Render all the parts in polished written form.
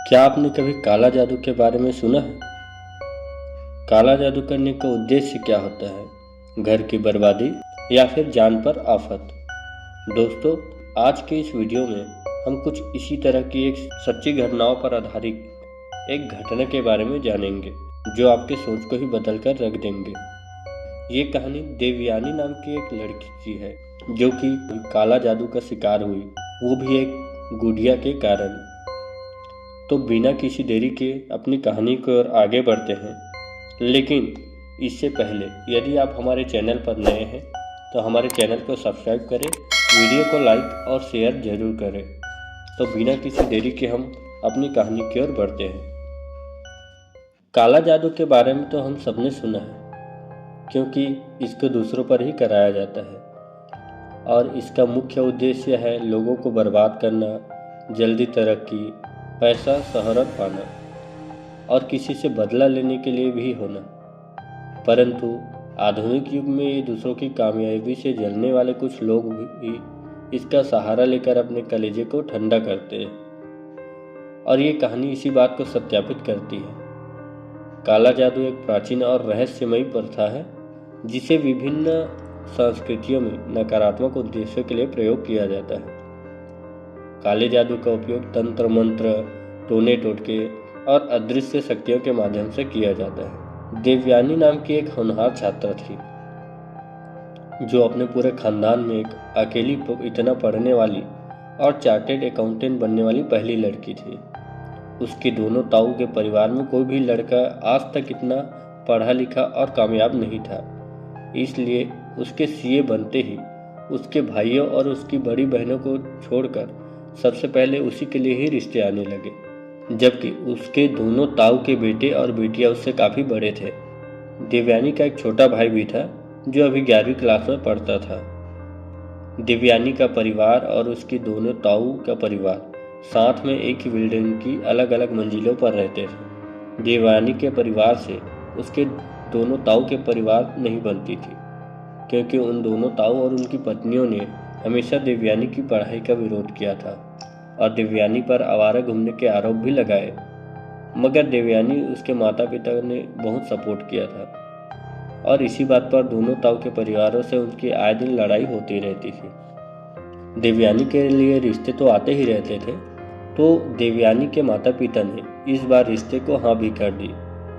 क्या आपने कभी काला जादू के बारे में सुना है? काला जादू करने का उद्देश्य क्या होता है? घर की बर्बादी या फिर जान पर आफत? दोस्तों, आज के इस वीडियो में हम कुछ इसी तरह की एक सच्ची घटनाओं पर आधारित एक घटना के बारे में जानेंगे जो आपके सोच को ही बदल कर रख देंगे। ये कहानी देवयानी नाम की एक लड़की की है जो कि काला जादू का शिकार हुई, वो भी एक गुड़िया के कारण। तो बिना किसी देरी के अपनी कहानी की ओर आगे बढ़ते हैं। लेकिन इससे पहले यदि आप हमारे चैनल पर नए हैं तो हमारे चैनल को सब्सक्राइब करें, वीडियो को लाइक और शेयर जरूर करें। तो बिना किसी देरी के हम अपनी कहानी की ओर बढ़ते हैं। काला जादू के बारे में तो हम सबने सुना है क्योंकि इसको दूसरों पर ही कराया जाता है और इसका मुख्य उद्देश्य है लोगों को बर्बाद करना, जल्दी तरक्की, पैसा, शोहरत पाना और किसी से बदला लेने के लिए भी होना। परंतु आधुनिक युग में ये दूसरों की कामयाबी से जलने वाले कुछ लोग भी इसका सहारा लेकर अपने कलेजे को ठंडा करते हैं और ये कहानी इसी बात को सत्यापित करती है। काला जादू एक प्राचीन और रहस्यमयी प्रथा है जिसे विभिन्न संस्कृतियों में नकारात्मक उद्देश्यों के लिए प्रयोग किया जाता है। काले जादू का उपयोग तंत्र मंत्र, टोने टोटके और अदृश्य शक्तियों के माध्यम से किया जाता है। देवयानी नाम की एक होनहार छात्रा थी जो अपने पूरे खानदान में एक अकेली इतना पढ़ने वाली और चार्टेड अकाउंटेंट बनने वाली पहली लड़की थी। उसके दोनों ताऊ के परिवार में कोई भी लड़का आज तक इतना पढ़ा लिखा और कामयाब नहीं था, इसलिए उसके सीए बनते ही उसके भाइयों और उसकी बड़ी बहनों को छोड़कर सबसे पहले उसी के लिए ही रिश्ते आने लगे, जबकि उसके दोनों ताऊ के बेटे और बेटियां उससे काफ़ी बड़े थे। देवयानी का एक छोटा भाई भी था जो अभी 11वीं क्लास में पढ़ता था। देवयानी का परिवार और उसकी दोनों ताऊ का परिवार साथ में एक ही बिल्डिंग की अलग अलग मंजिलों पर रहते थे। देवयानी के परिवार से उसके दोनों ताऊ के परिवार नहीं बनती थी क्योंकि उन दोनों ताऊ और उनकी पत्नियों ने हमेशा देवयानी की पढ़ाई का विरोध किया था और देवयानी पर आवारा घूमने के आरोप भी लगाए। मगर देवयानी उसके माता पिता ने बहुत सपोर्ट किया था और इसी बात पर दोनों ताऊ के परिवारों से उनकी आए दिन लड़ाई होती रहती थी। देवयानी के लिए रिश्ते तो आते ही रहते थे, तो देवयानी के माता पिता ने इस बार रिश्ते को हाँ भी कर दी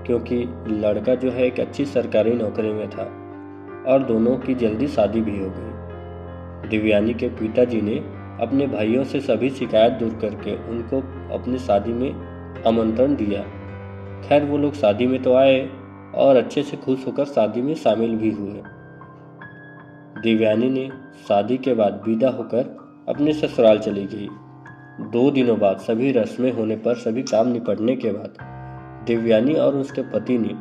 क्योंकि लड़का जो है एक अच्छी सरकारी नौकरी में था और दोनों की जल्दी शादी भी हो गई। देवयानी के पिताजी ने अपने भाइयों से सभी शिकायत दूर करके उनको अपनी शादी में आमंत्रण दिया। खैर, वो लोग शादी में तो आए और अच्छे से खुश होकर शादी में शामिल भी हुए। देवयानी ने शादी के बाद विदा होकर अपने ससुराल चली गई। 2 दिनों बाद सभी रस्में होने पर, सभी काम निपटने के बाद देवयानी और उसके पति ने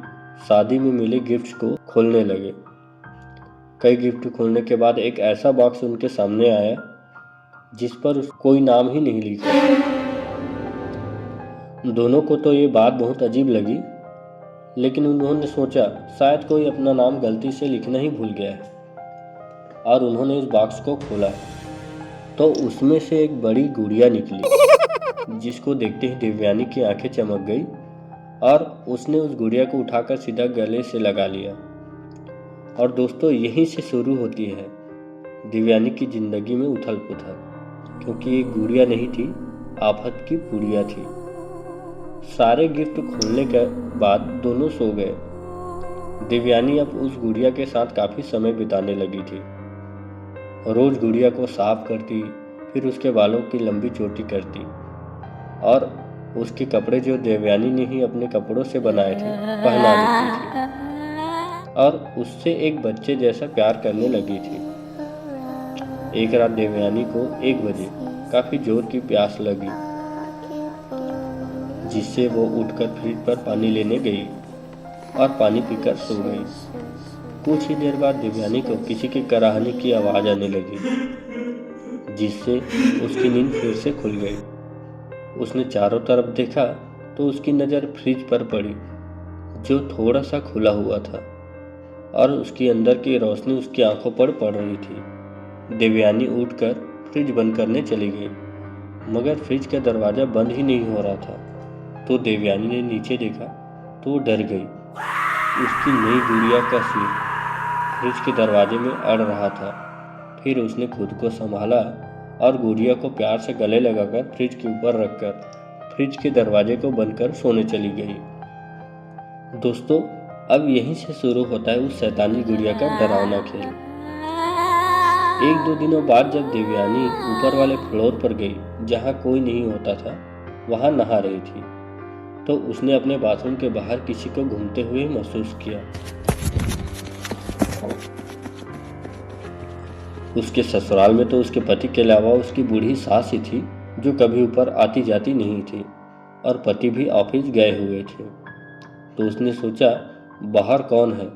शादी में मिले गिफ्ट्स को खोलने लगे। कई गिफ्ट खोलने के बाद एक ऐसा बॉक्स उनके सामने आया जिस पर कोई नाम ही नहीं लिखा। दोनों को तो ये बात बहुत अजीब लगी, लेकिन उन्होंने सोचा शायद कोई अपना नाम गलती से लिखना ही भूल गया है और उन्होंने उस बॉक्स को खोला तो उसमें से एक बड़ी गुड़िया निकली जिसको देखते ही देवयानी की आंखें चमक गई और उसने उस गुड़िया को उठाकर सीधा गले से लगा लिया। और दोस्तों, यहीं से शुरू होती है देवयानी की जिंदगी में उथल पुथल, क्योंकि ये गुड़िया नहीं थी, आफत की पुड़िया थी। सारे गिफ्ट खोलने के बाद दोनों सो गए। देवयानी अब उस गुड़िया के साथ काफी समय बिताने लगी थी। रोज गुड़िया को साफ करती, फिर उसके बालों की लंबी चोटी करती और उसके कपड़े जो देवयानी ने ही अपने कपड़ों से बनाए थे पहना देती थी और उससे एक बच्चे जैसा प्यार करने लगी थी। एक रात देवयानी को 1 बजे काफी जोर की प्यास लगी, जिससे वो उठकर फ्रिज पर पानी लेने गई और पानी पीकर सो गई। कुछ ही देर बाद देवयानी को किसी के कराहने की आवाज आने लगी, जिससे उसकी नींद फिर से खुल गई। उसने चारों तरफ देखा तो उसकी नज़र फ्रिज पर पड़ी जो थोड़ा सा खुला हुआ था और उसकी अंदर की रोशनी उसकी आंखों पर पड़ रही थी। देवयानी उठकर फ्रिज बंद करने चली गई, मगर फ्रिज का दरवाज़ा बंद ही नहीं हो रहा था। तो देवयानी ने नीचे देखा तो वो डर गई। उसकी नई गुड़िया का सिर फ्रिज के दरवाजे में अड़ रहा था। फिर उसने खुद को संभाला और गुड़िया को प्यार से गले लगाकर फ्रिज के ऊपर रखकर फ्रिज के दरवाजे को बंद कर सोने चली गई। दोस्तों, अब यहीं से शुरू होता है उस शैतानी गुड़िया का डरावना खेल। 1-2 दिनों बाद जब देवयानी ऊपर वाले फ्लोर पर गई जहाँ कोई नहीं होता था, वहाँ नहा रही थी, तो उसने अपने बाथरूम के बाहर किसी को घूमते हुए महसूस किया। उसके ससुराल में तो उसके पति के अलावा उसकी बूढ़ी सास ही थी जो कभी ऊपर आती जाती नहीं थी, और पति भी ऑफिस गए हुए थे। तो उसने सोचा बाहर कौन है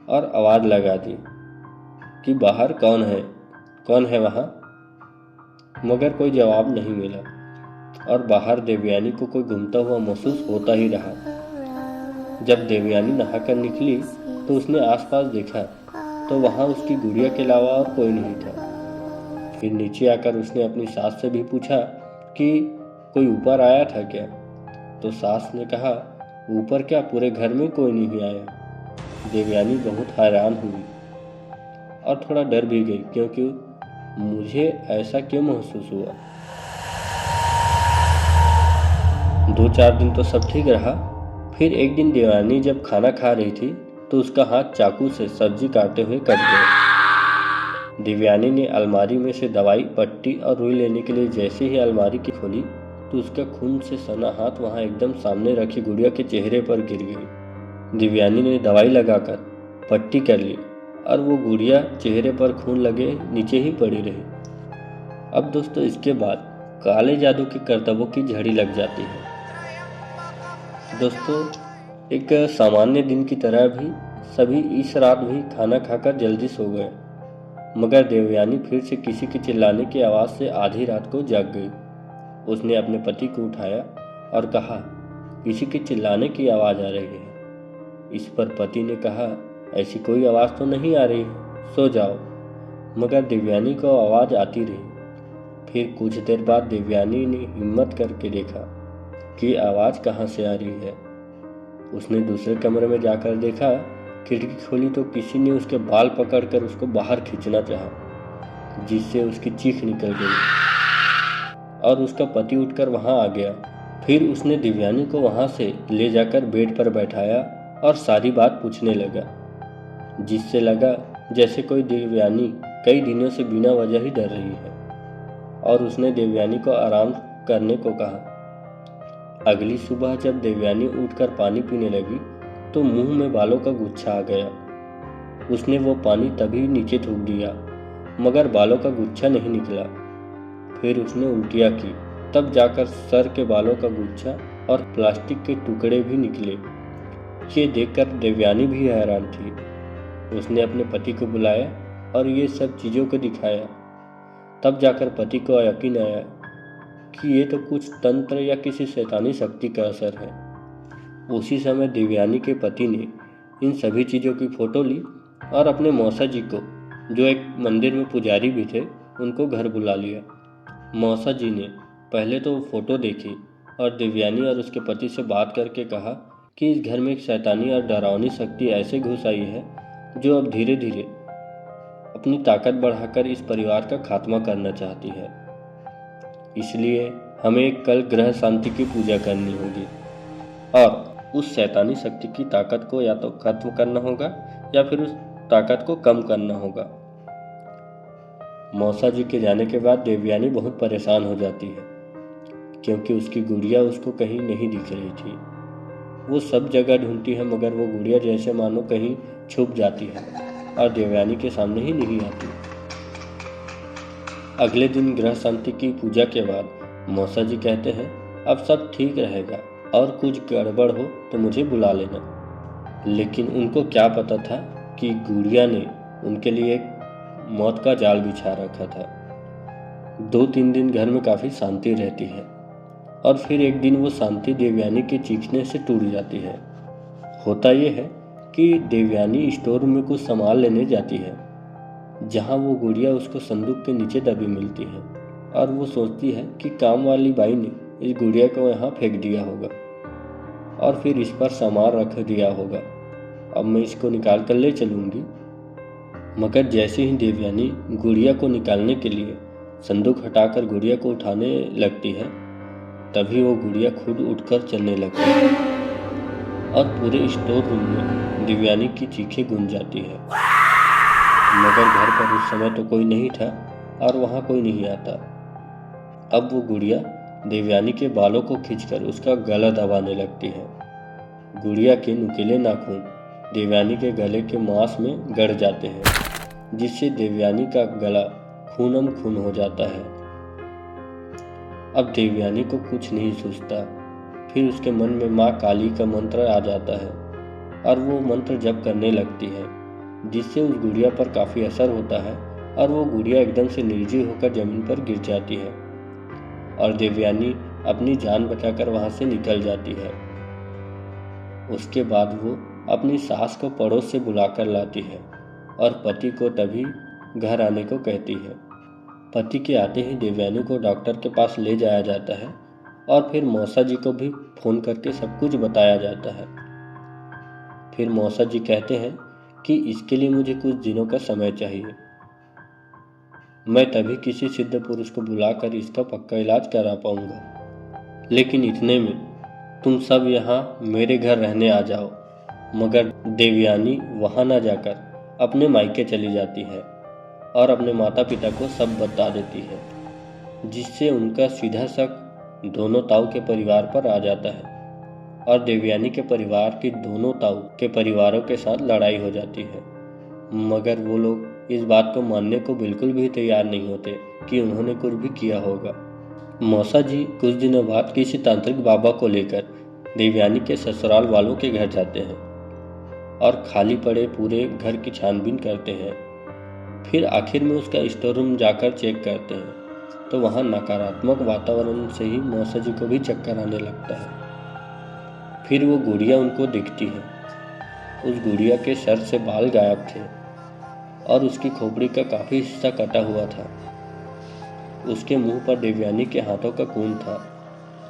और आवाज़ लगा दी कि बाहर कौन है वहाँ। मगर कोई जवाब नहीं मिला और बाहर देवयानी को कोई घूमता हुआ महसूस होता ही रहा। जब देवयानी नहाकर निकली तो उसने आसपास देखा तो वहाँ उसकी गुड़िया के अलावा और कोई नहीं था। फिर नीचे आकर उसने अपनी सास से भी पूछा कि कोई ऊपर आया था क्या, तो सास ने कहा ऊपर क्या, पूरे घर में कोई नहीं आया। देवयानी बहुत हैरान हुई और थोड़ा डर भी गई, क्योंकि मुझे ऐसा क्यों महसूस हुआ। 2-4 दिन तो सब ठीक रहा। फिर एक दिन देवयानी जब खाना खा रही थी तो उसका हाथ चाकू से सब्जी काटते हुए कट गया। देवयानी ने अलमारी में से दवाई, पट्टी और रुई लेने के लिए जैसे ही अलमारी की खोली तो उसका खून से सना हाथ वहां एकदम सामने रखी गुड़िया के चेहरे पर गिर गई। देवयानी ने दवाई लगाकर पट्टी कर ली और वो गुड़िया चेहरे पर खून लगे नीचे ही पड़ी रही। अब दोस्तों, इसके बाद काले जादू के करतबों की झड़ी लग जाती है। दोस्तों, एक सामान्य दिन की तरह भी सभी इस रात भी खाना खाकर जल्दी सो गए, मगर देवयानी फिर से किसी के चिल्लाने की आवाज़ से आधी रात को जाग गई। उसने अपने पति को उठाया और कहा किसी के चिल्लाने की आवाज़ आ रही है। इस पर पति ने कहा ऐसी कोई आवाज़ तो नहीं आ रही है, सो जाओ। मगर देवयानी को आवाज़ आती रही। फिर कुछ देर बाद देवयानी ने हिम्मत करके देखा कि आवाज़ कहाँ से आ रही है। उसने दूसरे कमरे में जाकर देखा, खिड़की खोली तो किसी ने उसके बाल पकड़कर उसको बाहर खींचना चाहा, जिससे उसकी चीख निकल गई और उसका पति उठकर वहां आ गया। फिर उसने देवयानी को वहां से ले जाकर बेड पर बैठाया और सारी बात पूछने लगा, जिससे लगा जैसे कोई देवयानी कई दिनों से बिना वजह ही डर रही है। और उसने देवयानी को आराम करने को कहा। अगली सुबह जब देवयानी उठकर पानी पीने लगी तो मुंह में बालों का गुच्छा आ गया। उसने वो पानी तभी नीचे थूक दिया, मगर बालों का गुच्छा नहीं निकला। फिर उसने उल्टियाँ की, तब जाकर सर के बालों का गुच्छा और प्लास्टिक के टुकड़े भी निकले। ये देखकर देवयानी भी हैरान थी। उसने अपने पति को बुलाया और ये सब चीज़ों को दिखाया। तब जाकर पति को यकीन आया कि ये तो कुछ तंत्र या किसी शैतानी शक्ति का असर है। उसी समय देवयानी के पति ने इन सभी चीज़ों की फ़ोटो ली और अपने मौसा जी को, जो एक मंदिर में पुजारी भी थे, उनको घर बुला लिया। मौसा जी ने पहले तो फ़ोटो देखी और देवयानी और उसके पति से बात करके कहा कि इस घर में एक शैतानी और डरावनी शक्ति ऐसे घुस आई है जो अब धीरे धीरे अपनी ताकत बढ़ाकर इस परिवार का खात्मा करना चाहती है। इसलिए हमें कल ग्रह शांति की पूजा करनी होगी और उस शैतानी शक्ति की ताकत को या तो खत्म करना होगा या फिर उस ताकत को कम करना होगा। मौसा जी के जाने के बाद देवयानी बहुत परेशान हो जाती है, क्योंकि उसकी गुड़िया उसको कहीं नहीं दिख रही थी। वो सब जगह ढूंढती है, मगर वो गुड़िया जैसे मानो कहीं छुप जाती है और देवयानी के सामने ही नहीं आती। अगले दिन ग्रह शांति की पूजा के बाद मौसा जी कहते हैं, अब सब ठीक रहेगा और कुछ गड़बड़ हो तो मुझे बुला लेना। लेकिन उनको क्या पता था कि गुड़िया ने उनके लिए एक मौत का जाल बिछा रखा था। 2-3 दिन घर में काफ़ी शांति रहती है और फिर एक दिन वो शांति देवयानी के चीखने से टूट जाती है। होता ये है कि देवयानी स्टोर रूम में कुछ सामान लेने जाती है, जहाँ वो गुड़िया उसको संदूक के नीचे दबी मिलती है और वो सोचती है कि काम वाली बाई ने इस गुड़िया को यहाँ फेंक दिया होगा। और फिर इस पर सामान रख दिया होगा। अब मैं इसको निकाल कर ले चलूँगी। मगर जैसे ही देवयानी गुड़िया को निकालने के लिए संदूक हटाकर गुड़िया को उठाने लगती है, तभी वो गुड़िया खुद उठकर चलने लगती है और पूरे स्टोर रूम में देवयानी की चीखें गूंज जाती है। मगर घर पर उस समय तो कोई नहीं था और वहाँ कोई नहीं आता। अब वो गुड़िया देवयानी के बालों को खींचकर उसका गला दबाने लगती है। गुड़िया के नुकीले नाखून देवयानी के गले के मांस में गड़ जाते हैं, जिससे देवयानी का गला खूनम खून हो जाता है। अब देवयानी को कुछ नहीं सूझता। फिर उसके मन में माँ काली का मंत्र आ जाता है और वो मंत्र जप करने लगती है, जिससे उस गुड़िया पर काफ़ी असर होता है और वो गुड़िया एकदम से निर्जीव होकर जमीन पर गिर जाती है और देवयानी अपनी जान बचाकर वहाँ से निकल जाती है। उसके बाद वो अपनी सास को पड़ोस से बुलाकर लाती है और पति को तभी घर आने को कहती है। पति के आते ही देवयानी को डॉक्टर के पास ले जाया जाता है और फिर मौसा जी को भी फ़ोन करके सब कुछ बताया जाता है। फिर मौसा जी कहते हैं कि इसके लिए मुझे कुछ दिनों का समय चाहिए। मैं तभी किसी सिद्ध पुरुष को बुलाकर इसका पक्का इलाज करा पाऊंगा। लेकिन इतने में तुम सब यहाँ मेरे घर रहने आ जाओ। मगर देवयानी वहाँ न जाकर अपने मायके चली जाती है और अपने माता पिता को सब बता देती है, जिससे उनका सीधा शक दोनों ताऊ के परिवार पर आ जाता है और देवयानी के परिवार की दोनों ताऊ के परिवारों के साथ लड़ाई हो जाती है। मगर वो लोग इस बात को मानने को बिल्कुल भी तैयार नहीं होते कि उन्होंने कुछ भी किया होगा। मौसा जी कुछ दिनों बाद किसी तांत्रिक बाबा को लेकर देवयानी के ससुराल वालों के घर जाते हैं और खाली पड़े पूरे घर की छानबीन करते हैं। फिर आखिर में उसका स्टोर रूम जाकर चेक करते हैं तो वहाँ नकारात्मक वातावरण से ही मौसा जी को भी चक्कर आने लगता है। फिर वो गुड़िया उनको दिखती है। उस गुड़िया के सर से बाल गायब थे और उसकी खोपड़ी का काफ़ी हिस्सा कटा हुआ था। उसके मुंह पर देवयानी के हाथों का खून था,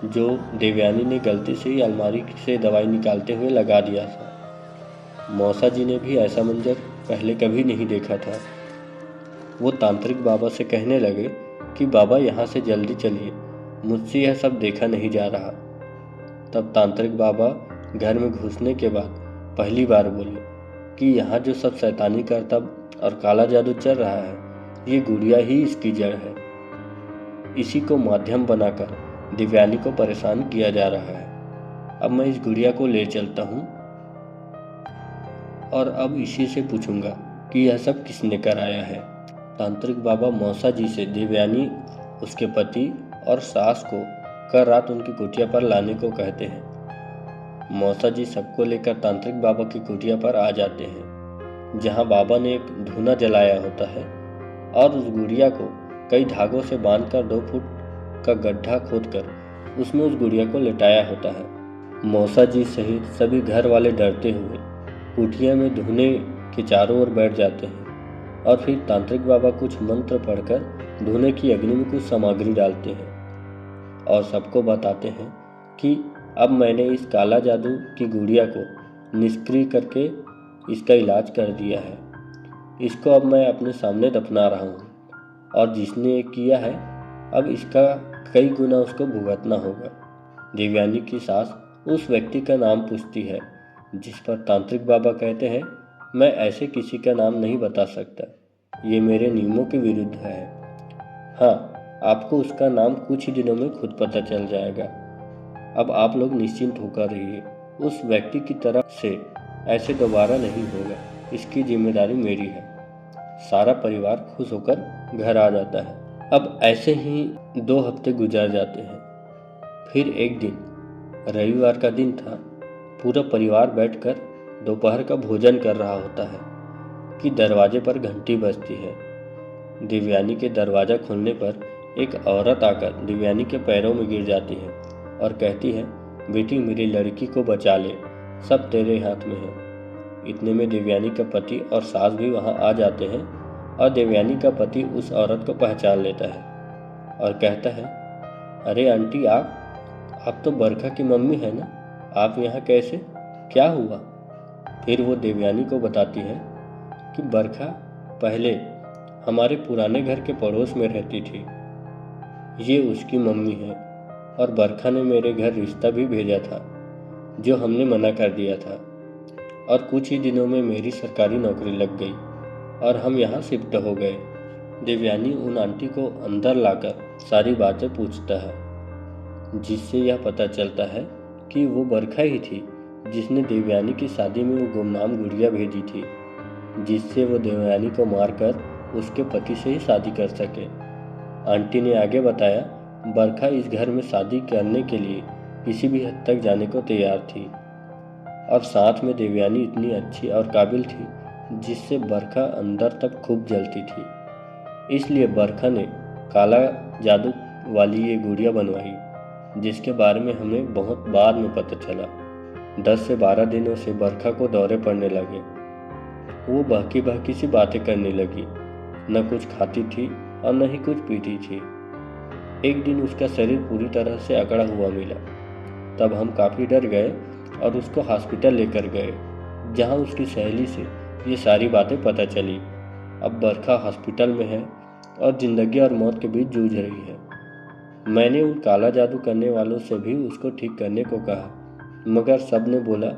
जो देवयानी ने गलती से ही अलमारी से दवाई निकालते हुए लगा दिया था। मौसा जी ने भी ऐसा मंजर पहले कभी नहीं देखा था। वो तांत्रिक बाबा से कहने लगे कि बाबा यहाँ से जल्दी चलिए, मुझसे यह सब देखा नहीं जा रहा। तब तांत्रिक बाबा घर में घुसने के बाद पहली बार बोले कि यहाँ जो सब शैतानी करतब और काला जादू चल रहा है, ये गुड़िया ही इसकी जड़ है। इसी को माध्यम बनाकर देवयानी को परेशान किया जा रहा है। अब मैं इस गुड़िया को ले चलता हूँ और अब इसी से पूछूंगा कि यह सब किसने कराया है। तांत्रिक बाबा मौसा जी से देवयानी, उसके पति और सास को कल रात उनकी कुटिया पर लाने को कहते हैं। मौसा जी सबको लेकर तांत्रिक बाबा की कुटिया पर आ जाते हैं, जहां बाबा ने एक धूना जलाया होता है और उस गुड़िया को कई धागों से बांधकर 2 फुट का गड्ढा खोदकर उसमें उस गुड़िया को लेटाया होता है। मौसा जी सहित सभी घर वाले डरते हुए कुटिया में धूने के चारों ओर बैठ जाते हैं और फिर तांत्रिक बाबा कुछ मंत्र पढ़कर धूने की अग्नि में कुछ सामग्री डालते हैं और सबको बताते हैं कि अब मैंने इस काला जादू की गुड़िया को निष्क्रिय करके इसका इलाज कर दिया है। इसको अब मैं अपने सामने दफना रहा हूँ और जिसने ये किया है अब इसका कई गुना उसको भुगतना होगा। देवयानी की सास उस व्यक्ति का नाम पूछती है, जिस पर तांत्रिक बाबा कहते हैं, मैं ऐसे किसी का नाम नहीं बता सकता, ये मेरे नियमों के विरुद्ध है। हाँ, आपको उसका नाम कुछ ही दिनों में खुद पता चल जाएगा। अब आप लोग निश्चिंत होकर रहिए, उस व्यक्ति की तरफ से ऐसे दोबारा नहीं होगा, इसकी जिम्मेदारी मेरी है। सारा परिवार खुश होकर घर आ जाता है। अब ऐसे ही 2 हफ्ते गुजर जाते हैं। फिर एक दिन रविवार का दिन था। पूरा परिवार बैठकर दोपहर का भोजन कर रहा होता है कि दरवाजे पर घंटी बजती है। देवयानी के दरवाज़ा खोलने पर एक औरत आकर देवयानी के पैरों में गिर जाती है और कहती है, बेटी मेरी लड़की को बचा ले, सब तेरे हाथ में है। इतने में देवयानी का पति और सास भी वहां आ जाते हैं और देवयानी का पति उस औरत को पहचान लेता है और कहता है, अरे आंटी आप तो बरखा की मम्मी है ना, आप यहाँ कैसे? क्या हुआ? फिर वो देवयानी को बताती है कि बरखा पहले हमारे पुराने घर के पड़ोस में रहती थी। ये उसकी मम्मी है और बरखा ने मेरे घर रिश्ता भी भेजा था जो हमने मना कर दिया था, और कुछ ही दिनों में मेरी सरकारी नौकरी लग गई और हम यहाँ शिफ्ट हो गए। देवयानी उन आंटी को अंदर लाकर सारी बातें पूछता है, जिससे यह पता चलता है कि वो बरखा ही थी जिसने देवयानी की शादी में वो गुमनाम गुड़िया भेजी थी, जिससे वो देवयानी को मारकर उसके पति से ही शादी कर सके। आंटी ने आगे बताया, बरखा इस घर में शादी करने के लिए किसी भी हद तक जाने को तैयार थी, और साथ में देवयानी इतनी अच्छी और काबिल थी जिससे बरखा अंदर तक खूब जलती थी। इसलिए बरखा ने काला जादू वाली ये गुड़िया बनवाई, जिसके बारे में हमें बहुत बाद में पता चला। 10 से 12 दिनों से बरखा को दौरे पड़ने लगे। वो बहकी बहकी सी बातें करने लगी, न कुछ खाती थी और न ही कुछ पीती थी। एक दिन उसका शरीर पूरी तरह से अकड़ा हुआ मिला। तब हम काफ़ी डर गए और उसको हॉस्पिटल लेकर गए, जहां उसकी सहेली से ये सारी बातें पता चली। अब बरखा हॉस्पिटल में है और ज़िंदगी और मौत के बीच जूझ रही है। मैंने उन काला जादू करने वालों से भी उसको ठीक करने को कहा, मगर सब ने बोला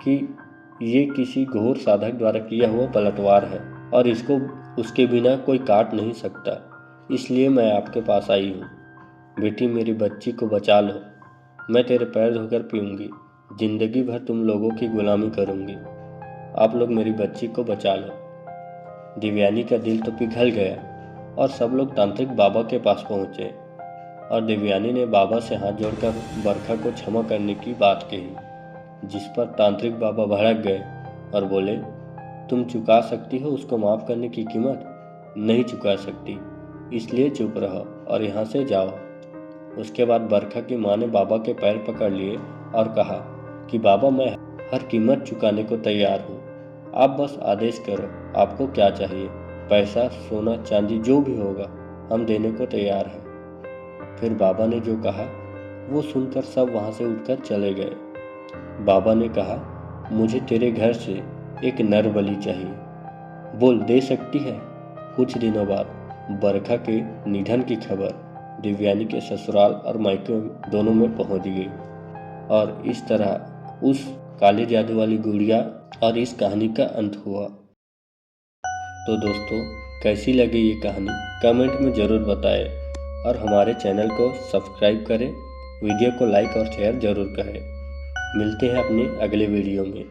कि ये किसी घोर साधक द्वारा किया हुआ पलटवार है और इसको उसके बिना कोई काट नहीं सकता। इसलिए मैं आपके पास आई हूँ। बेटी, मेरी बच्ची को बचा लो। मैं तेरे पैर धोकर पीऊँगी, जिंदगी भर तुम लोगों की गुलामी करूँगी। आप लोग मेरी बच्ची को बचा लो। देवयानी का दिल तो पिघल गया और सब लोग तांत्रिक बाबा के पास पहुँचे, और देवयानी ने बाबा से हाथ जोड़कर बरखा को क्षमा करने की बात कही, जिस पर तांत्रिक बाबा भड़क गए और बोले, तुम चुका सकती हो उसको माफ़ करने की कीमत? नहीं चुका सकती, इसलिए चुप रहो और यहाँ से जाओ। उसके बाद बरखा की माँ ने बाबा के पैर पकड़ लिए और कहा कि बाबा, मैं हर कीमत चुकाने को तैयार हूँ। आप बस आदेश करो, आपको क्या चाहिए? पैसा, सोना, चांदी, जो भी होगा हम देने को तैयार हैं। फिर बाबा ने जो कहा वो सुनकर सब वहाँ से उठकर चले गए। बाबा ने कहा, मुझे तेरे घर से एक नर बलि चाहिए। बोल, दे सकती है? कुछ दिनों बाद बरखा के निधन की खबर देवयानी के ससुराल और मायके दोनों में पहुंच गई, और इस तरह उस काले जादू वाली गुड़िया और इस कहानी का अंत हुआ। तो दोस्तों, कैसी लगी ये कहानी कमेंट में ज़रूर बताएं, और हमारे चैनल को सब्सक्राइब करें, वीडियो को लाइक और शेयर ज़रूर करें। मिलते हैं अपने अगले वीडियो में।